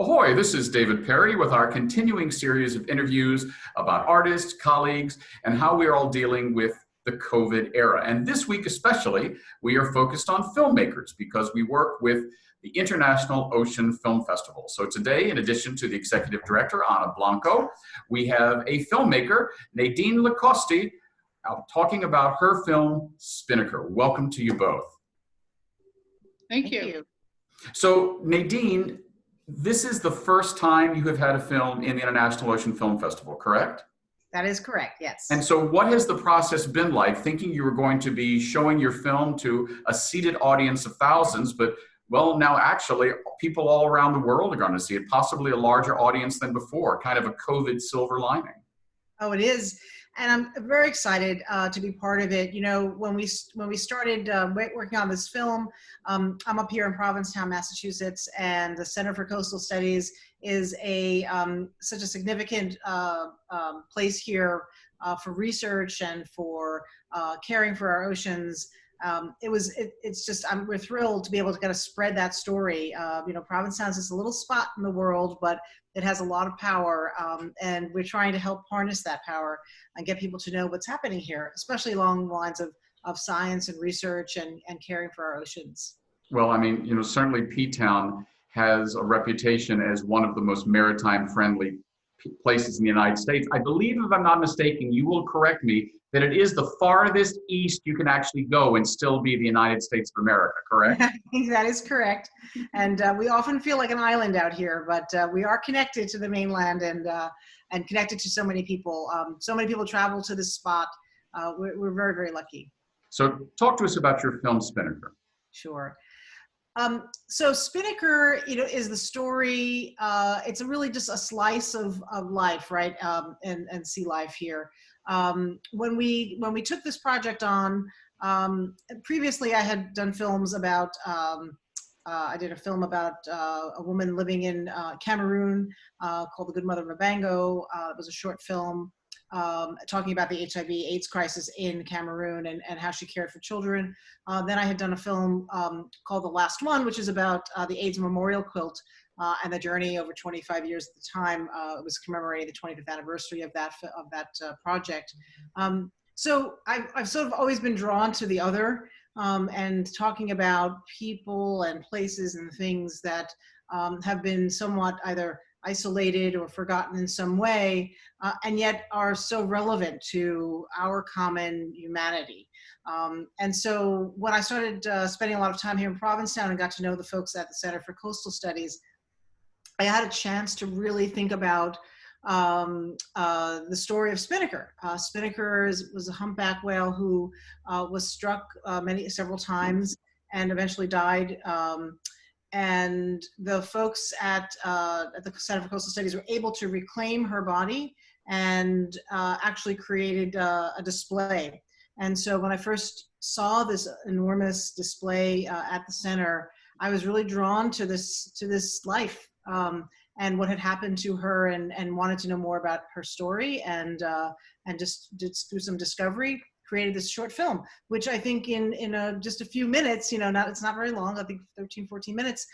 Ahoy, this is David Perry with our continuing series of interviews about artists, colleagues, and how we are all dealing with the COVID era. And this week especially, we are focused on filmmakers because we work with the International Ocean Film Festival. So today, in addition to the executive director, Ana Blanco, we have a filmmaker, Nadine Licostie, talking about her film, Spinnaker. Welcome to you both. Thank you. So Nadine, this is the first time you have had a film in the International Ocean Film Festival, correct? That is correct, yes. And so what has the process been like, thinking you were going to be showing your film to a seated audience of thousands, but well, now actually people all around the world are going to see it, possibly a larger audience than before, kind of a COVID silver lining. Oh, it is. And I'm very excited to be part of it. You know, when we started working on this film, I'm up here in Provincetown, Massachusetts, and the Center for Coastal Studies is such a significant place here for research and for caring for our oceans. We're thrilled to be able to kind of spread that story. You know, Provincetown is just a little spot in the world, but it has a lot of power, and we're trying to help harness that power and get people to know what's happening here, especially along the lines of science and research and caring for our oceans. Well, I mean, you know, certainly P-Town has a reputation as one of the most maritime friendly places in the United States. I believe, if I'm not mistaken, you will correct me, that it is the farthest east you can actually go and still be the United States of America, correct? I think that is correct. And we often feel like an island out here, but we are connected to the mainland and connected to so many people. So many people travel to this spot. We're very, very lucky. So talk to us about your film, Spinnaker. Sure. So Spinnaker, you know, is the story. It's really just a slice of life, right? And sea life here. When we took this project on, previously I had done films about. I did a film about a woman living in Cameroon called The Good Mother Mabango. It was a short film talking about the HIV/AIDS crisis in Cameroon and how she cared for children. Then I had done a film called The Last One, which is about the AIDS memorial quilt and the journey over 25 years at the time. It was commemorating the 25th anniversary of that project. So I've sort of always been drawn to the other and talking about people and places and things that have been somewhat either isolated or forgotten in some way, and yet are so relevant to our common humanity. And so when I started spending a lot of time here in Provincetown and got to know the folks at the Center for Coastal Studies, I had a chance to really think about the story of Spinnaker. Spinnaker was a humpback whale who was struck several times and eventually died. And the folks at the Center for Coastal Studies were able to reclaim her body and actually created a display. And so when I first saw this enormous display at the center, I was really drawn to this life and what had happened to her, and wanted to know more about her story, and just did do some discovery. Created this short film, which I think in just a few minutes, you know, it's not very long, I think 13, 14 minutes,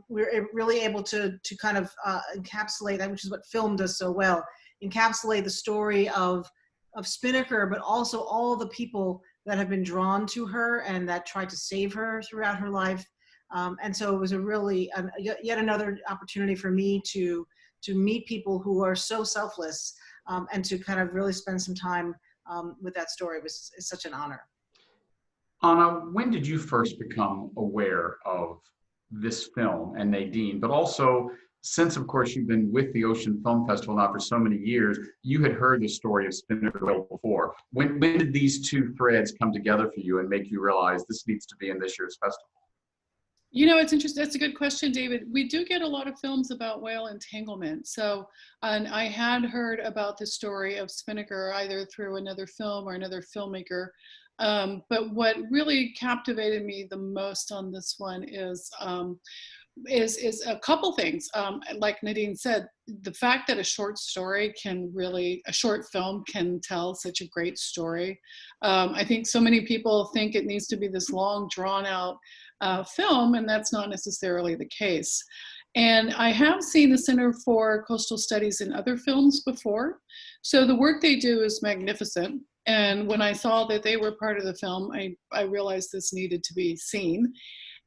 we're really able to kind of encapsulate that, which is what film does so well, encapsulate the story of Spinnaker, but also all the people that have been drawn to her and that tried to save her throughout her life. And so it was yet another opportunity for me to meet people who are so selfless, and to kind of really spend some time with that story. It's such an honor. Ana, when did you first become aware of this film and Nadine, but also, since of course you've been with the Ocean Film Festival now for so many years, you had heard the story of Spinnaker well before. When did these two threads come together for you and make you realize this needs to be in this year's festival? You know, it's interesting. That's a good question, David. We do get a lot of films about whale entanglement. So, and I had heard about the story of Spinnaker either through another film or another filmmaker. But what really captivated me the most on this one is a couple things. Like Nadine said, the fact that a short film can tell such a great story. I think so many people think it needs to be this long, drawn out film, and that's not necessarily the case. And I have seen the Center for Coastal Studies in other films before. So the work they do is magnificent. And when I saw that they were part of the film, I realized this needed to be seen.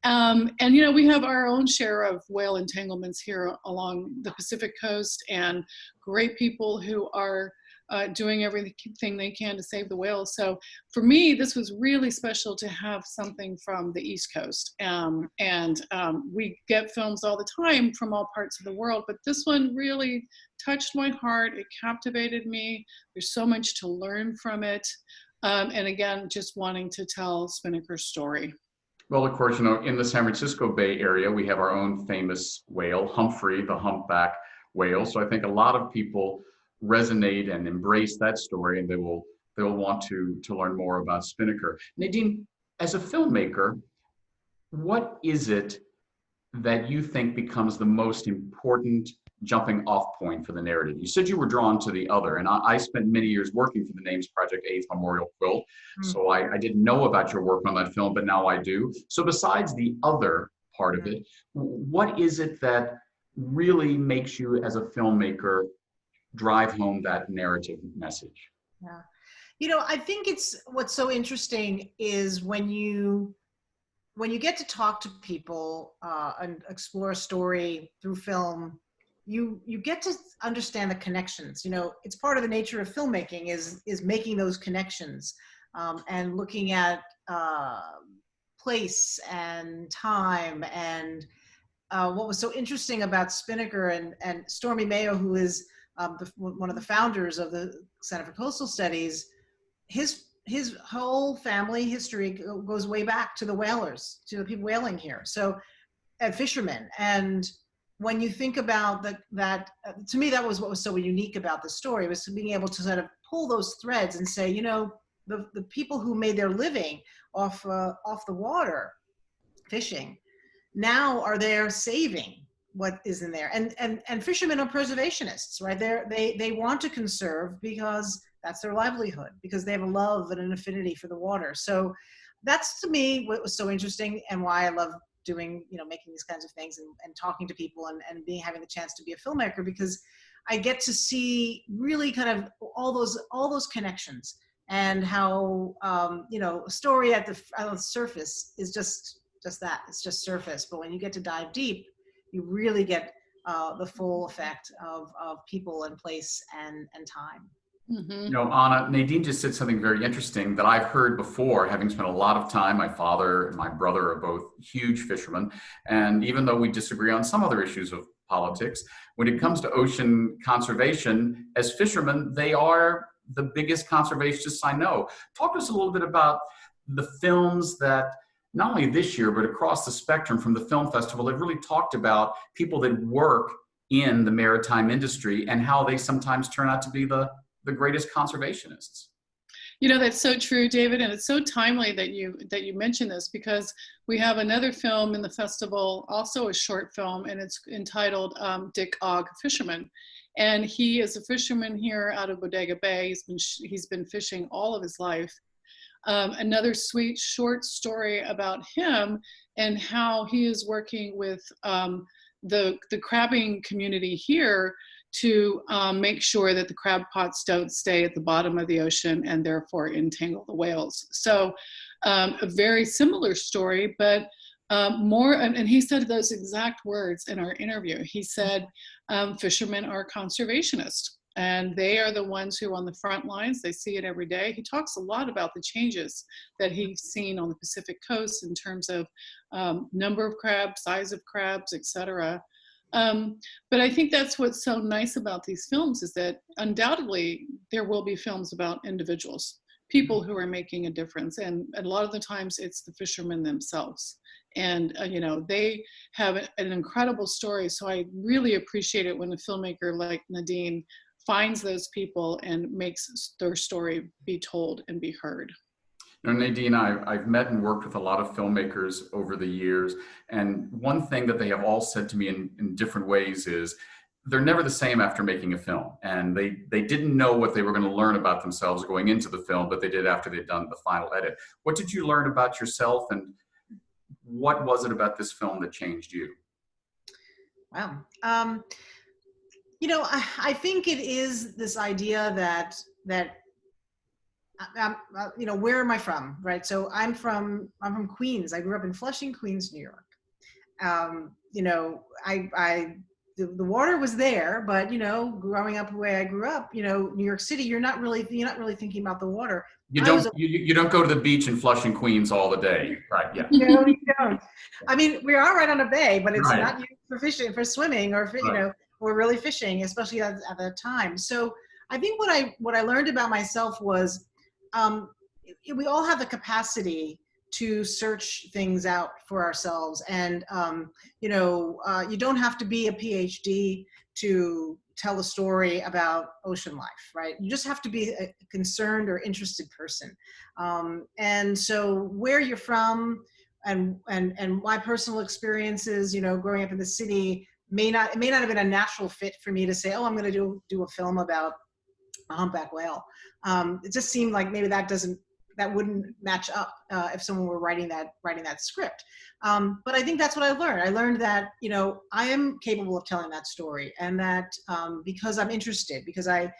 And you know, we have our own share of whale entanglements here along the Pacific coast, and great people who are doing everything they can to save the whales. So for me, this was really special to have something from the East Coast. We get films all the time from all parts of the world, but this one really touched my heart. It captivated me. There's so much to learn from it. And again, just wanting to tell Spinnaker's story. Well, of course, you know, in the San Francisco Bay Area, we have our own famous whale, Humphrey, the humpback whale. So I think a lot of people resonate and embrace that story, and they'll want to learn more about Spinnaker. Nadine, as a filmmaker, what is it that you think becomes the most important jumping off point for the narrative? You said you were drawn to the other, and I spent many years working for the Names Project 8th Memorial Quilt, so I didn't know about your work on that film, but now I do. So besides the other part of it, what is it that really makes you as a filmmaker drive home that narrative message? Yeah. You know, I think what's so interesting is when you get to talk to people and explore a story through film, you get to understand the connections. You know, it's part of the nature of filmmaking is making those connections and looking at place and time. And what was so interesting about Spinnaker and Stormy Mayo, who is one of the founders of the Center for Coastal Studies, his whole family history goes way back to the whalers, to the people whaling here. So, and fishermen. And when you think about that, to me, that was what was so unique about the story, was being able to sort of pull those threads and say, you know, the people who made their living off the water, fishing, now are there saving what is in there. And fishermen are preservationists, right? They want to conserve because that's their livelihood, because they have a love and an affinity for the water. So that's, to me, what was so interesting, and why I love doing, you know, making these kinds of things and talking to people and having the chance to be a filmmaker, because I get to see really kind of all those connections, and how you know, a story on the surface is just that, it's just surface. But when you get to dive deep, you really get the full effect of people and place and time. Mm-hmm. You know, Ana, Nadine just said something very interesting that I've heard before, having spent a lot of time. My father and my brother are both huge fishermen. And even though we disagree on some other issues of politics, when it comes to ocean conservation, as fishermen, they are the biggest conservationists I know. Talk to us a little bit about the films that, not only this year, but across the spectrum from the film festival, that really talked about people that work in the maritime industry and how they sometimes turn out to be the greatest conservationists. You know, that's so true, David, and it's so timely that you mentioned this, because we have another film in the festival, also a short film, and it's entitled Ogg Fisherman. And he is a fisherman here out of Bodega Bay. He's been fishing all of his life. Another sweet short story about him and how he is working with the crabbing community here to make sure that the crab pots don't stay at the bottom of the ocean and therefore entangle the whales. So a very similar story, but more, and he said those exact words in our interview. He said, fishermen are conservationists, and they are the ones who are on the front lines. They see it every day. He talks a lot about the changes that he's seen on the Pacific coast in terms of number of crabs, size of crabs, etc. But I think that's what's so nice about these films, is that undoubtedly there will be films about individuals, people who are making a difference. And a lot of the times it's the fishermen themselves. And, you know, they have an incredible story. So I really appreciate it when a filmmaker like Nadine finds those people and makes their story be told and be heard. You know, Nadine, I've met and worked with a lot of filmmakers over the years, and one thing that they have all said to me in different ways is they're never the same after making a film. And they didn't know what they were going to learn about themselves going into the film, but they did after they'd done the final edit. What did you learn about yourself, and what was it about this film that changed you? Wow. I think it is this idea that where am I from, right? So I'm from Queens. I grew up in Flushing, Queens, New York. The water was there, but growing up the way I grew up, New York City, you're not really thinking about the water. You don't go to the beach in Flushing, Queens all the day, right? Yeah. No, you don't. I mean, we are right on a bay, but it's Right. not used for fishing, for swimming, or Right. or really fishing, especially at that time. So I think what I learned about myself was, um, we all have the capacity to search things out for ourselves, and you don't have to be a PhD to tell a story about ocean life, right? You just have to be a concerned or interested person. And so where you're from, and my personal experiences, growing up in the city, it may not have been a natural fit for me to say, oh, I'm going to do a film about a humpback whale. It just seemed like maybe that wouldn't match up if someone were writing that script. But I think that's what I learned. I learned that I am capable of telling that story, and that because I'm interested, because I'm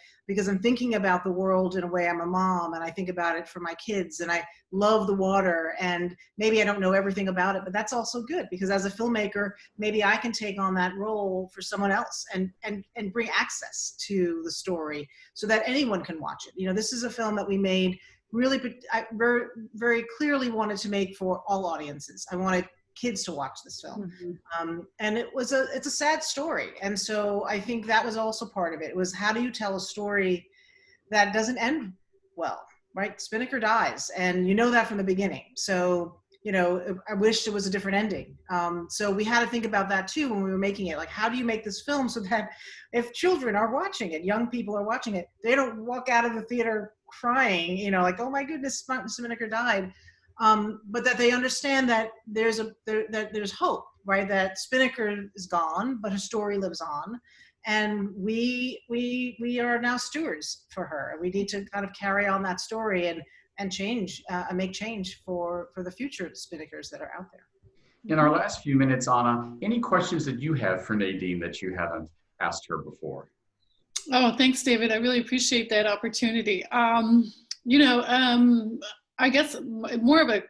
thinking about the world in a way. I'm a mom, and I think about it for my kids, and I love the water. And maybe I don't know everything about it, but that's also good, because as a filmmaker, maybe I can take on that role for someone else and bring access to the story so that anyone can watch it. This is a film that we made. Really, I very, very clearly wanted to make for all audiences. I wanted kids to watch this film. And it's a sad story. And so I think that was also part of it. It was, how do you tell a story that doesn't end well, right? Spinnaker dies, and you know that from the beginning. So, I wished it was a different ending. So we had to think about that too when we were making it. Like, how do you make this film so that if children are watching it, young people are watching it, they don't walk out of the theater crying, like, oh my goodness, Spinnaker died. But that they understand that there's hope, right? That Spinnaker is gone, but her story lives on. And we are now stewards for her. We need to kind of carry on that story and change, make change for the future Spinnakers that are out there. In our last few minutes, Ana, any questions that you have for Nadine that you haven't asked her before? Oh, thanks, David. I really appreciate that opportunity. I guess more of a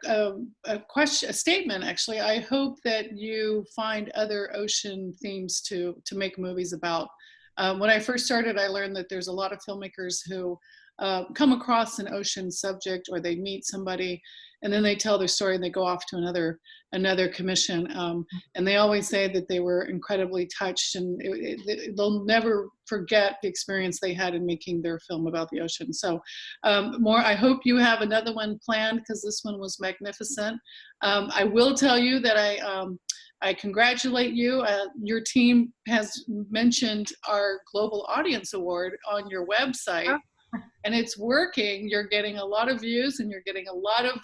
question, a statement, actually. I hope that you find other ocean themes to make movies about. When I first started, I learned that there's a lot of filmmakers who come across an ocean subject, or they meet somebody, and then they tell their story and they go off to another commission. And they always say that they were incredibly touched, and they'll never forget the experience they had in making their film about the ocean. So I hope you have another one planned, because this one was magnificent. I will tell you that I congratulate you. Your team has mentioned our Global Audience Award on your website. And it's working. You're getting a lot of views, and you're getting a lot of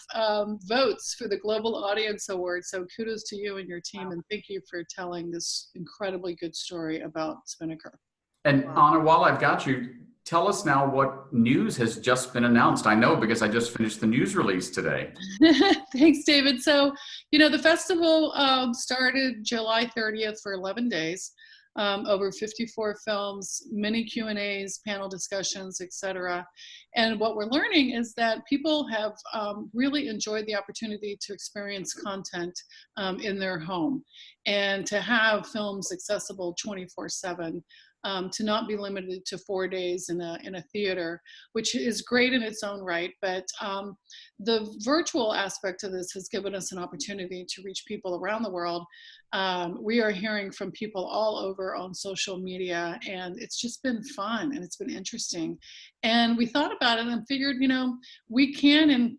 votes for the Global Audience Award. So kudos to you and your team, and thank you for telling this incredibly good story about Spinnaker. And Ana, while I've got you, tell us now what news has just been announced. I know, because I just finished the news release today. Thanks, David. So, the festival started July 30th for 11 days. Over 54 films, many Q&As, panel discussions, etc. And what we're learning is that people have really enjoyed the opportunity to experience content in their home, and to have films accessible 24/7. To not be limited to 4 days in a theater, which is great in its own right. But the virtual aspect of this has given us an opportunity to reach people around the world. We are hearing from people all over on social media, and it's just been fun, and it's been interesting. And we thought about it and figured, we can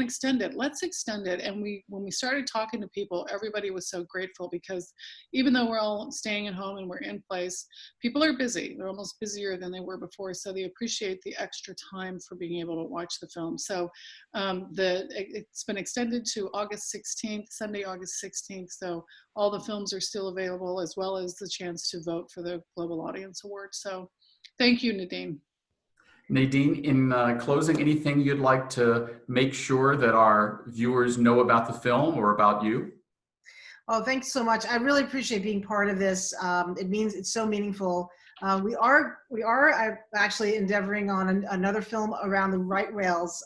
extend it. Let's extend it. And when we started talking to people, everybody was so grateful, because even though we're all staying at home and we're in place, people are busy. They're almost busier than they were before. So they appreciate the extra time for being able to watch the film. So it's been extended to August 16th, Sunday, August 16th. So all the films are still available, as well as the chance to vote for the Global Audience Award. So thank you, Nadine. Nadine, in closing, anything you'd like to make sure that our viewers know about the film or about you? Oh, thanks so much. I really appreciate being part of this. It's so meaningful. I'm actually endeavoring on another film around the right whales.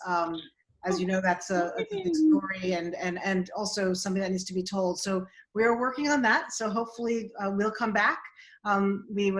As you know, that's a big story and also something that needs to be told. So we are working on that. So hopefully we'll come back. We'll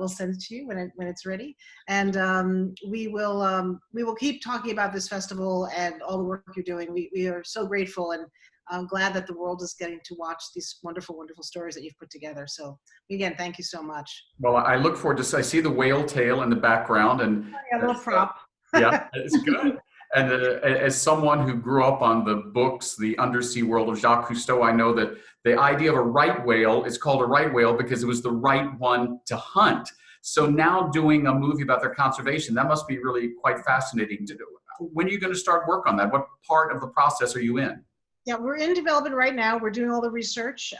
send it to you when it's ready, and we will keep talking about this festival and all the work you're doing. We are so grateful, and I'm glad that the world is getting to watch these wonderful, wonderful stories that you've put together. So again, thank you so much. Well, I look forward to. I see the whale tail in the background, and A little prop. yeah, it's good. And as someone who grew up on the books, The Undersea World of Jacques Cousteau, I know that the idea of a right whale is called a right whale because it was the right one to hunt. So now doing a movie about their conservation, that must be really quite fascinating to do. When are you going to start work on that? What part of the process are you in? Yeah, we're in development right now. We're doing all the research,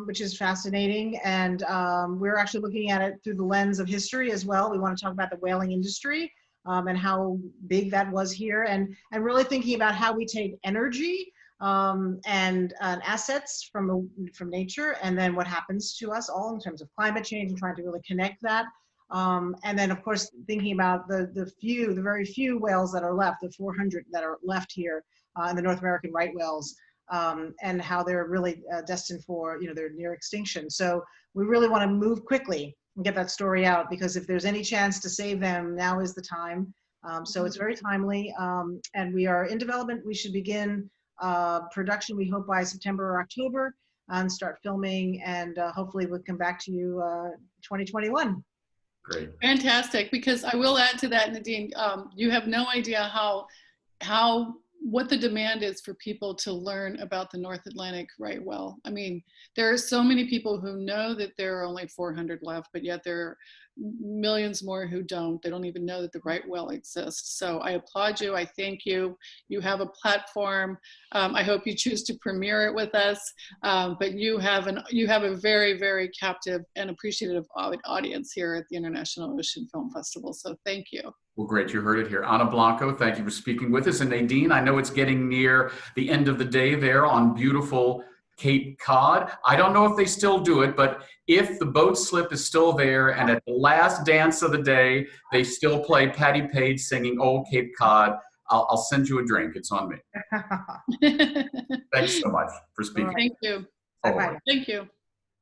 which is fascinating. And we're actually looking at it through the lens of history as well. We want to talk about the whaling industry and how big that was here, and really thinking about how we take energy and assets from nature, and then what happens to us all in terms of climate change, and trying to really connect that. And then, of course, thinking about the very few whales that are left, the 400 that are left here in the North American right whales. And how they're really destined for, they're near extinction. So we really want to move quickly and get that story out, because if there's any chance to save them, now is the time. So it's very timely, and we are in development. We should begin production, we hope, by September or October, and start filming, and hopefully we'll come back to you 2021. Great. Fantastic, because I will add to that, Nadine, you have no idea what the demand is for people to learn about the North Atlantic right whale. I mean, there are so many people who know that there are only 400 left, but yet there are millions more who don't. They don't even know that the right whale exists. So I applaud you. I thank you. You have a platform. I hope you choose to premiere it with us. But you have a very, very captive and appreciative audience here at the International Ocean Film Festival. So thank you. Well, great. You heard it here. Ana Blanco, thank you for speaking with us. And Nadine, I know it's getting near the end of the day there on beautiful Cape Cod. I don't know if they still do it, but if the boat slip is still there and at the last dance of the day, they still play Patti Page singing Old Cape Cod, I'll send you a drink. It's on me. Thanks so much for speaking. Thank you. Bye-bye. Thank you.